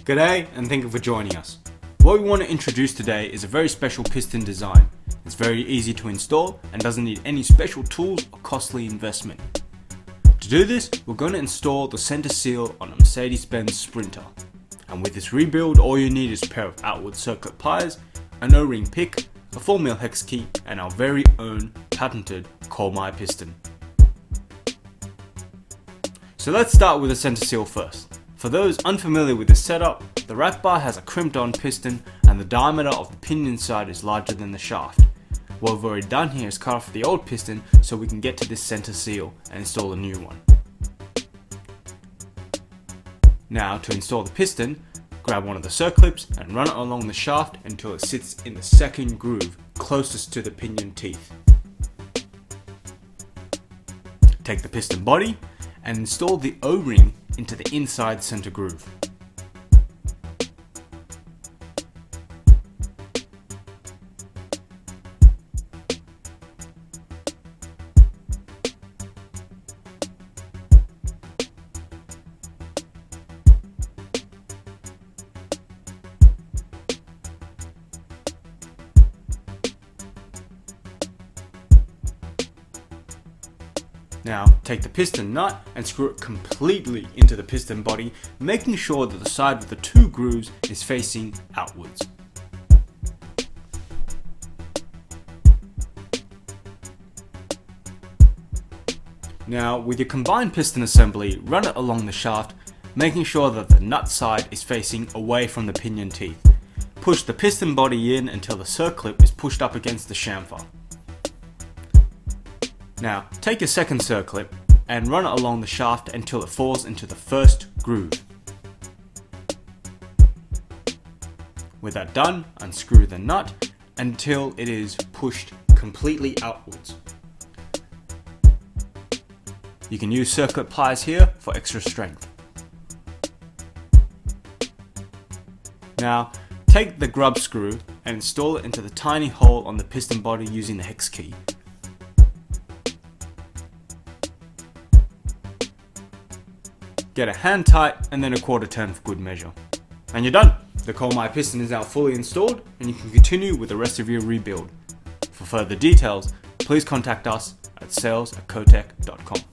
G'day and thank you for joining us. What we want to introduce today is a very special piston design. It's very easy to install and doesn't need any special tools or costly investment. To do this, we're going to install the center seal on a Mercedes-Benz Sprinter. And with this rebuild, all you need is a pair of outward Circlip Pliers, an O-ring pick, a 4mm hex key, and our very own patented coal-mine piston. So let's start with the center seal first. For those unfamiliar with this setup, the rack bar has a crimped on piston and the diameter of the pinion side is larger than the shaft. What we've already done here is cut off the old piston so we can get to this center seal and install a new one. Now to install the piston, grab one of the circlips and run it along the shaft until it sits in the second groove closest to the pinion teeth. Take the piston body and install the O-ring into the inside center groove. Now take the piston nut and screw it completely into the piston body, making sure that the side with the two grooves is facing outwards. Now with your combined piston assembly, run it along the shaft, making sure that the nut side is facing away from the pinion teeth. Push the piston body in until the circlip is pushed up against the chamfer. Now, take a second circlip and run it along the shaft until it falls into the first groove. With that done, unscrew the nut until it is pushed completely outwards. You can use Circlip Pliers here for extra strength. Now, take the grub screw and install it into the tiny hole on the piston body using the hex key. Get a hand tight and then a quarter turn for good measure. And you're done! The coal-mine piston is now fully installed and you can continue with the rest of your rebuild. For further details, please contact us at sales@cotec.com.